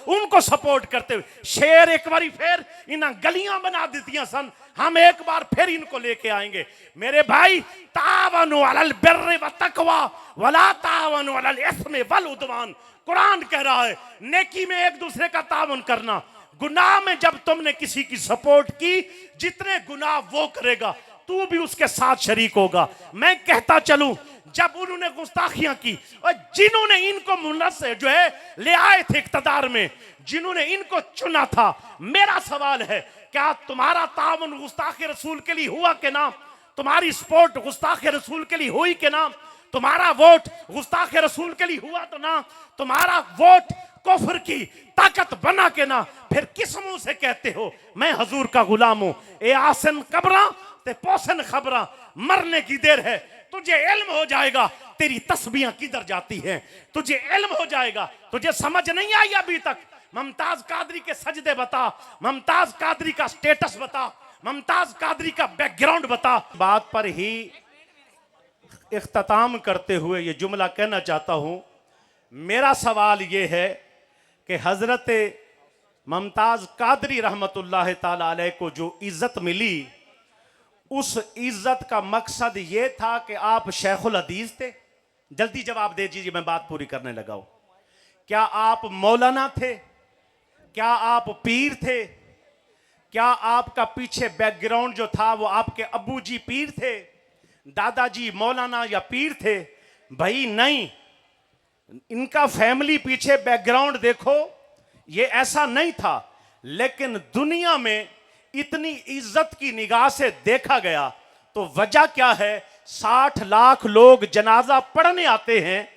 उनको सपोर्ट करते हुए शेर एक बारी फिर इन्हें गलियां बना देती सन, हम एक बार फिर इनको लेके आएंगे। मेरे भाई, तावनु अलल बिर्रि व तक़वा वला तावनु अलल इस्मि वल उद्वान। कुरान कह रहा है नेकी में एक दूसरे का तावन करना, गुनाह में जब तुमने किसी की सपोर्ट की, जितने गुनाह वो करेगा तू भी उसके साथ शरीक होगा। मैं कहता चलूं, जब उन्होंने गुस्ताखियां की और जिन्होंने इनको मुनस्से जो है ले आए थे इख्तिदार में, जिन्होंने इनको चुना था, मेरा सवाल है क्या तुम्हारा तावन गुस्ताखे रसूल के लिए हुआ के नाम? तुम्हारी सपोर्ट गुस्ताखे रसूल के लिए हुई के नाम? तुम्हारा वोट गुस्ताखे रसूल के लिए हुआ तो ना? तुम्हारा वोट कुफ्र की ताकत बना के ना? फिर किस मुंह से कहते हो मैं हजूर का गुलाम हूं? ए आसन कब्रा ते पोसन खबरा, मरने की देर है, तुझे इल्म हो जाएगा तेरी तस्बीहां किधर जाती हैं, तुझे इल्म हो जाएगा। तुझे समझ नहीं आई अभी तक? मुमताज कादरी के सजदे बता, मुमताज कादरी का स्टेटस बता, मुमताज कादरी का बैकग्राउंड बता। बात पर ही इख्तिताम करते हुए ये जुमला कहना चाहता हूं, मेरा सवाल ये है कि हजरत मुमताज कादरी रहमतुल्लाह ताला अलैह को जो इज्जत मिली, उस इज्जत का मकसद यह था कि आप शेखुल हदीस थे? जल्दी जवाब दे दीजिए, मैं बात पूरी करने लगा हूं। क्या आप मौलाना थे? क्या आप पीर थे? क्या आपका पीछे बैकग्राउंड जो था वो आपके अब्बू जी पीर थे, दादाजी मौलाना या पीर थे? भाई नहीं, इनका फैमिली पीछे बैकग्राउंड देखो, ये ऐसा नहीं था। लेकिन दुनिया में इतनी इज्जत की निगाह से देखा गया तो वजह क्या है? 60 लाख लोग जनाजा पढ़ने आते हैं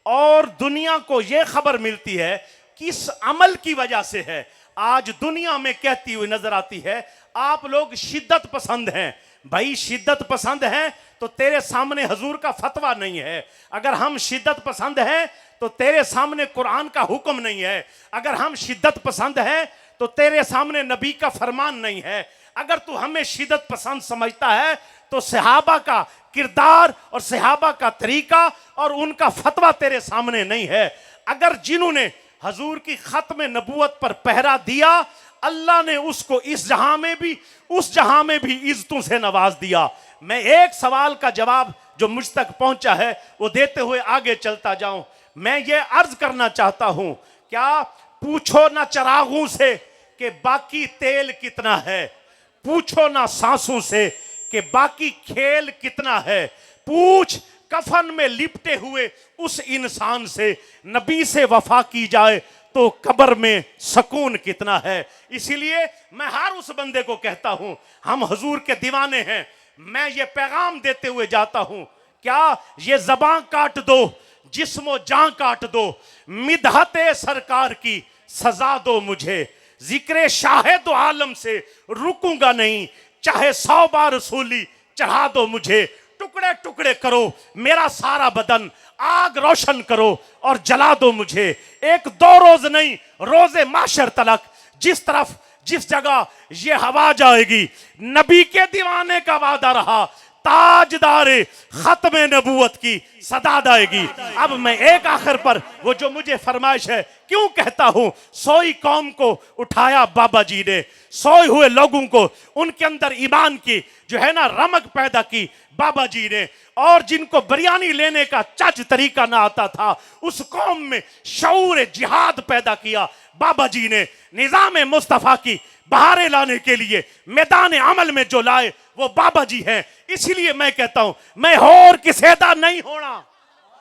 और दुनिया को यह खबर मिलती है किस अमल की वजह से है। आज दुनिया में कहती हुई नजर आती है आप लोग शिद्दत पसंद हैं। भाई शिद्दत पसंद हैं तो तेरे सामने हजूर का फतवा नहीं है। अगर हम शिद्दत पसंद हैं तो तेरे सामने कुरान का हुक्म नहीं है। अगर हम शिद्दत पसंद हैं तो तेरे सामने नबी का फरमान नहीं है। अगर तू हमें शिद्दत पसंद समझता है तो सहाबा का किरदार और सहाबा का तरीका और उनका फतवा तेरे सामने नहीं है। अगर जिन्होंने हजूर की खत्म नबूवत पर पहरा दिया, अल्लाह ने उसको इस जहां में भी उस जहां में भी इज्जतों से नवाज दिया। मैं एक सवाल का जवाब जो मुझ तक पहुंचा है वो देते हुए आगे चलता जाऊं। मैं ये अर्ज करना चाहता हूं, क्या पूछो ना चरागों से कि बाकी तेल कितना है, पूछो ना सांसों से कि बाकी खेल कितना है, पूछ कफन में लिपटे हुए उस इंसान से, नबी से वफा की जाए तो कब्र में सुकून कितना है। इसीलिए मैं हर उस बंदे को कहता हूं हम हुजूर के दीवाने हैं। मैं ये पैगाम देते हुए जाता हूं, क्या ये ज़बान काट दो, जिस्मो जान काट दो, मिदहते सरकार की सजा दो मुझे, जिक्र शाहिद आलम से रुकूंगा नहीं, चाहे 100 बार रसूली चढ़ा दो मुझे, टुकड़े टुकड़े करो मेरा सारा बदन, आग रोशन करो और जला दो मुझे। एक दो रोज नहीं, रोजे माशर तलक जिस तरफ जिस जगह ये हवा जाएगी, नबी के दीवाने का वादा रहा, ताजदारे खत्म नबूवत की सदा आएगी। अब मैं एक आखिर पर वो जो मुझे फरमाइश है क्यों कहता हूं, सोई कौम को उठाया बाबा जी ने, सोए हुए लोगों को उनके अंदर ईमान की जो है ना रमक पैदा की बाबा जी ने, और जिनको बिरयानी लेने का चज तरीका ना आता था उस कौम में शऊर जिहाद पैदा किया बाबा जी ने। निजाम मुस्तफा की बहारें लाने के लिए मैदान अमल में जो लाए वो बाबा जी हैं। इसीलिए मैं कहता हूं मैं होर किसे दा नहीं होना।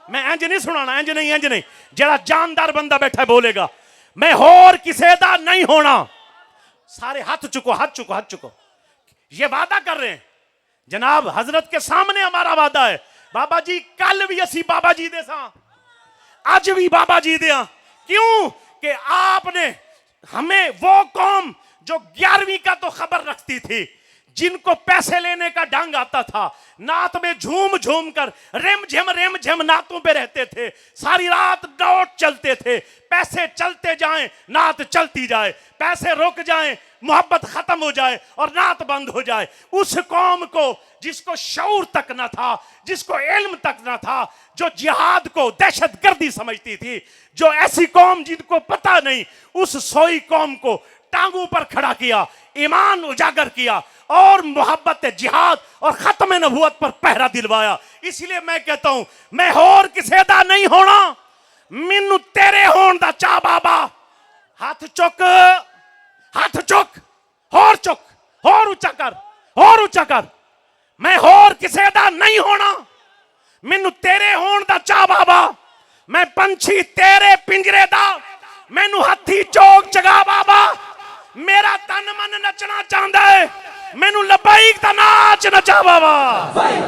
मैं इंज नहीं सुनाना, इंज नहीं जरा जानदार बंदा बैठा बोलेगा मैं होर किसे दा नहीं होना। सारे हाथ चुको। ये वादा कर रहे हैं जनाब, हजरत के सामने हमारा वादा है। बाबा जी कल भी असी बाबा जी दे सा, आज भी बाबा जी दे। क्यों कि आपने हमें वो कौम जो 11वीं का तो खबर रखती थी, जिनको पैसे लेने का ढंग आता था, नात में झूम झूम कर रेम झिम नातों पे रहते थे, सारी रात नोट चलते थे, पैसे चलते जाएं नात चलती जाए, पैसे रुक जाएं मोहब्बत खत्म हो जाए और नात बंद हो जाए। उस कौम को जिसको शऊर तक न था, जिसको इल्म तक न था, जो जिहाद को दहशतगर्दी समझती थी, जो ऐसी कौम जिनको पता नहीं, उस सोई कौम को टांगों पर खड़ा किया, ईमान उजागर किया और मोहब्बत जिहाद और खत्म नबूवत पर पहरा दिलवाया। इसलिए मैं कहता हूं, मैं होर किसे दा नहीं होना, मैनू तेरे होण दा चा बाबा। हाथ चुक, हाथ चुक, होर चुक, होर ऊंचा कर, होर ऊंचा कर। मैं होर किसे दा नहीं होना, मैनू तेरे होण दा चा बाबा। मैं पंछी तेरे पिंजरे दा, मैनू हथी चोक चगा बाबा। मेरा तन मन नचना चाहता है, मैनू लबैक दा नाच नचा बाबा।